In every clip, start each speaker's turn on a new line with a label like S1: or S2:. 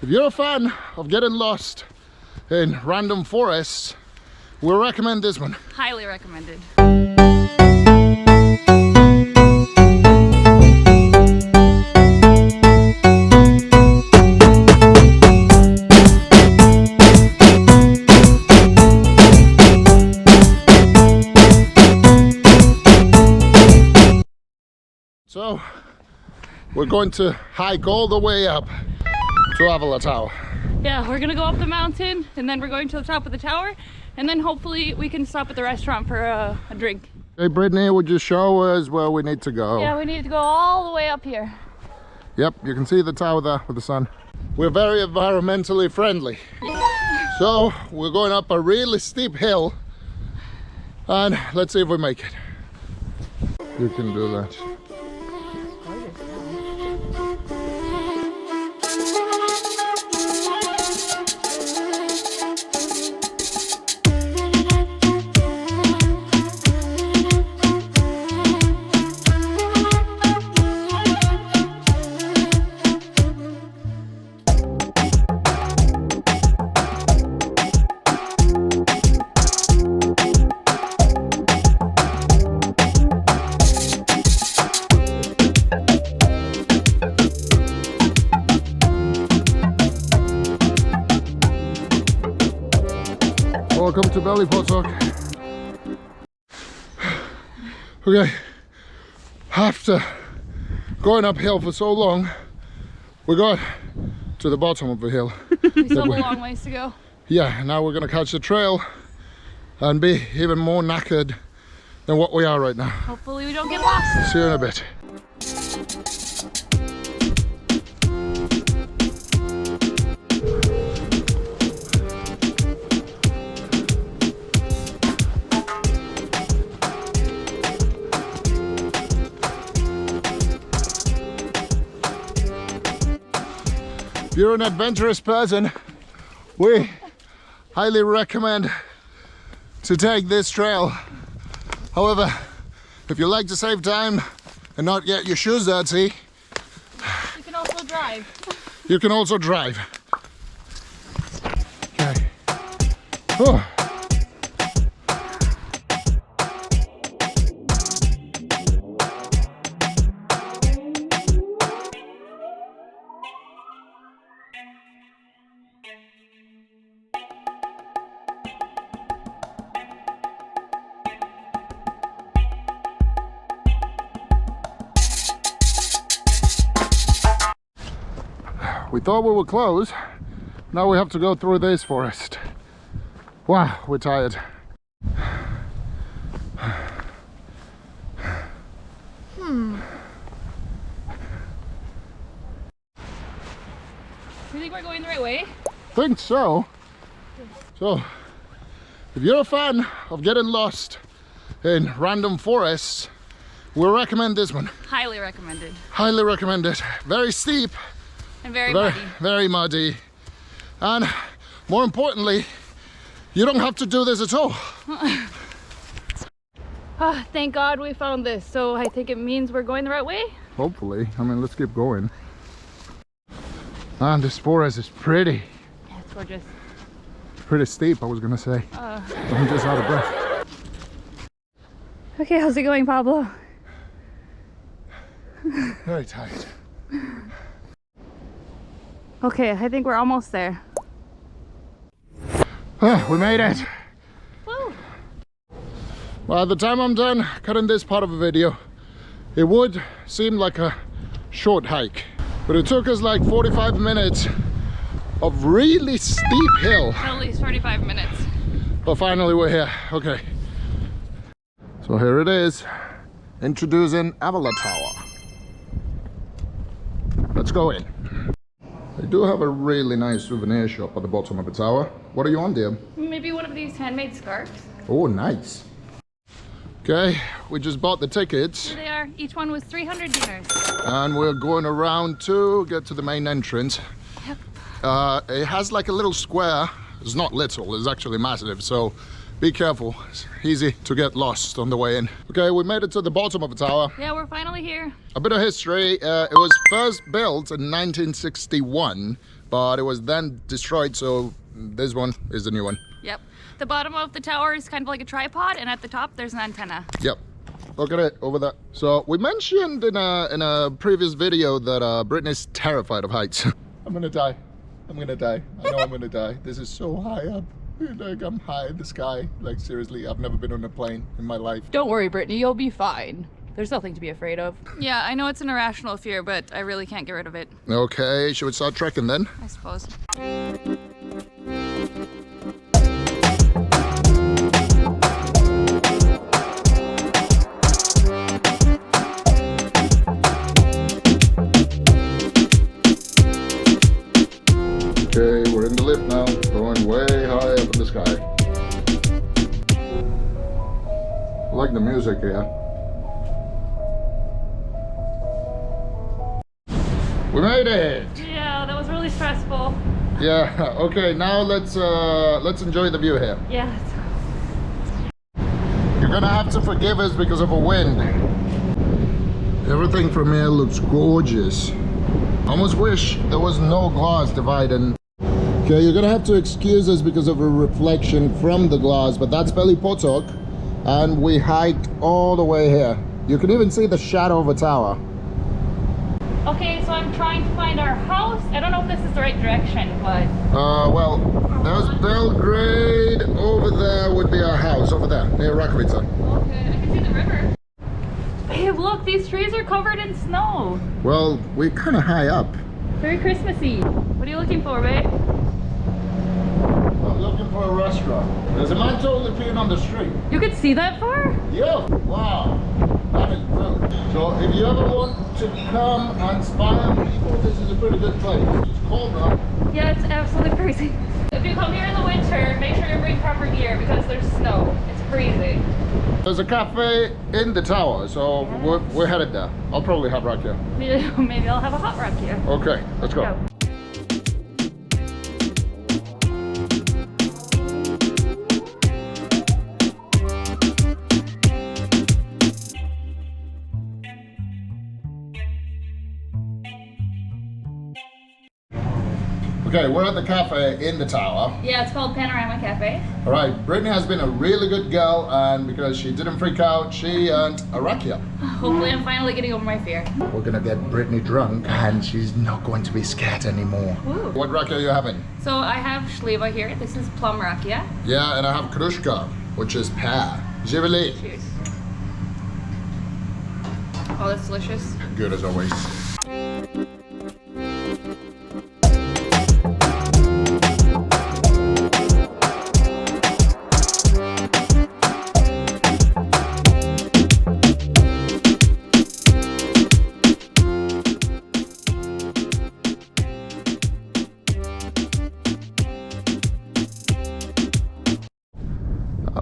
S1: If you're a fan of getting lost in random forests, we'll recommend this one.
S2: Highly recommended.
S1: So, we're going to hike all the way up to Avila Tower.
S2: Yeah, we're gonna go up the mountain and then we're going to the top of the tower and then hopefully we can stop at the restaurant for a drink.
S1: Hey Brittany, would you show us where we need to go?
S2: Yeah, we need to go all the way up here.
S1: Yep, you can see the tower there with the sun. We're very environmentally friendly. So, we're going up a really steep hill and let's see if we make it. You can do that. Welcome to Belly Potok. Okay, after going uphill for so long, we got to the bottom of the hill.
S2: We still have a long ways to go.
S1: Yeah, now we're gonna catch the trail and be even more knackered than what we are right now.
S2: Hopefully we don't get lost.
S1: See you in a bit. If you're an adventurous person, we highly recommend to take this trail. However, if you like to save time and not get your shoes dirty,
S2: You can also drive.
S1: you can also drive. Okay. Oh. We thought we were close. Now we have to go through this forest. Wow, we're tired.
S2: Do you think we're going the right way?
S1: Think so. So, if you're a fan of getting lost in random forests, we'll recommend this one.
S2: Highly recommended.
S1: Highly recommend it. Very steep.
S2: And very muddy.
S1: Very muddy. And more importantly, you don't have to do this at all.
S2: Oh, thank God we found this. So I think it means we're going the right way.
S1: Hopefully. I mean, let's keep going. And this forest is pretty.
S2: Yeah, it's gorgeous.
S1: Pretty steep, I was gonna say. I'm just out of breath.
S2: Okay, how's it going, Pablo?
S1: Very tired.
S2: Okay, I think we're almost there.
S1: We made it.
S2: Woo!
S1: Well, at the time I'm done cutting this part of the video, it would seem like a short hike, but it took us like 45 minutes of really steep hill.
S2: At least 45 minutes.
S1: But finally we're here. Okay. So here it is. Introducing Avila Tower. Let's go in. They do have a really nice souvenir shop at the bottom of the tower. What are you on, dear?
S2: Maybe one of these handmade scarves.
S1: Oh, nice. Okay, we just bought the tickets.
S2: Here they are. Each one was 300 dinars.
S1: And we're going around to get to the main entrance.
S2: Yep.
S1: It has like a little square. It's not little, it's actually massive. So be careful. It's easy to get lost on the way in. Okay, we made it to the bottom of the tower.
S2: Yeah, we're finally here.
S1: A bit of history. It was first built in 1961 but it was then destroyed, so this one is the new one.
S2: Yep. The bottom of the tower is kind of like a tripod, and at the top there's an antenna.
S1: Yep. Look at it over there. So we mentioned in a previous video that Brittany's terrified of heights. I'm gonna die. I'm gonna die. I know I'm gonna die. This is so high up. Like, I'm high in the sky. Like, seriously, I've never been on a plane in my life.
S2: Don't worry, Brittany, you'll be fine. There's nothing to be afraid of. Yeah, I know it's an irrational fear, but I really can't get rid of it.
S1: Okay, should we start trekking then?
S2: I suppose.
S1: Okay, we're in the lift now, going way high up in the sky. I like the music here. We made it!
S2: Yeah, that was really stressful.
S1: Yeah, okay, now let's enjoy the view here.
S2: Yeah.
S1: You're gonna have to forgive us because of a wind. Everything from here looks gorgeous. Almost wish there was no glass dividing. Okay, you're gonna have to excuse us because of a reflection from the glass, but that's Veli Potok, and we hiked all the way here. You can even see the shadow of a tower.
S2: Okay, so I'm trying to find our house. I don't know if this is the right direction, but...
S1: Well, there's Belgrade. Over there would be our house, over there, near Rakija.
S2: Okay, I can see the river. Babe, look, these trees are covered in snow.
S1: Well, we're kind of high up.
S2: Very Christmassy. What are you looking for, babe?
S1: I'm looking for a restaurant. There's a man totally peeing on the street.
S2: You could see that far?
S1: Yeah, wow. That is brilliant. So if you ever want to come and inspire people, this is a pretty good place. It's cold now.
S2: Yeah, it's absolutely freezing. If you come here in the winter, make sure you bring proper gear because there's snow. It's freezing.
S1: There's a cafe in the tower, so we're headed there. I'll probably have Rakija.
S2: Maybe I'll have a hot Rakija.
S1: Okay, let's go. Okay, we're at the cafe in the tower.
S2: Yeah, it's called Panoramic Cafe.
S1: All right, Brittany has been a really good girl, and because she didn't freak out, she earned a Rakija.
S2: Hopefully I'm finally getting over my fear.
S1: We're gonna get Brittany drunk, and she's not going to be scared anymore.
S2: Ooh.
S1: What Rakija are you having?
S2: So I have Shliva here. This is plum Rakija.
S1: Yeah, and I have Krushka, which is pear. Živeli.
S2: Cheers. Oh, that's delicious.
S1: Good as always.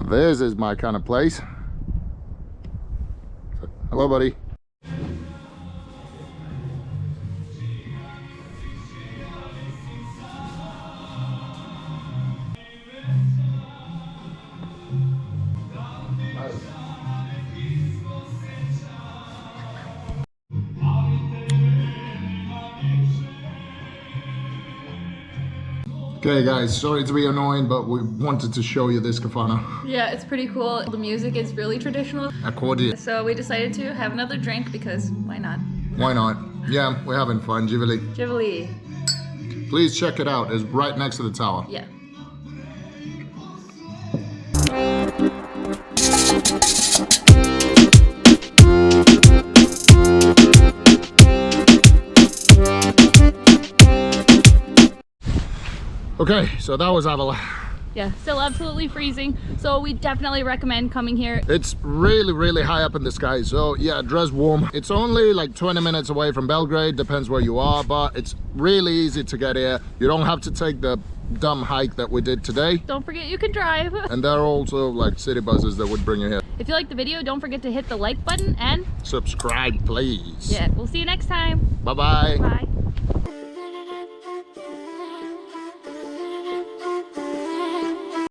S1: This is my kind of place. Hello, buddy. Okay guys, sorry to be annoying, but we wanted to show you this kafana.
S2: Yeah, it's pretty cool. The music is really traditional.
S1: Accordion.
S2: So we decided to have another drink because why not?
S1: Why not? Yeah, we're having fun. Živeli.
S2: Živeli.
S1: Please check it out. It's right next to the tower.
S2: Yeah.
S1: Okay, so that was Avila.
S2: Yeah, still absolutely freezing. So we definitely recommend coming here.
S1: It's really, really high up in the sky. So yeah, dress warm. It's only like 20 minutes away from Belgrade, depends where you are, but it's really easy to get here. You don't have to take the dumb hike that we did today.
S2: Don't forget you can drive.
S1: And there are also like city buses that would bring you here.
S2: If you like the video, don't forget to hit the like button and
S1: subscribe, please.
S2: yeah, we'll see you next time.
S1: Bye-bye.
S2: Bye.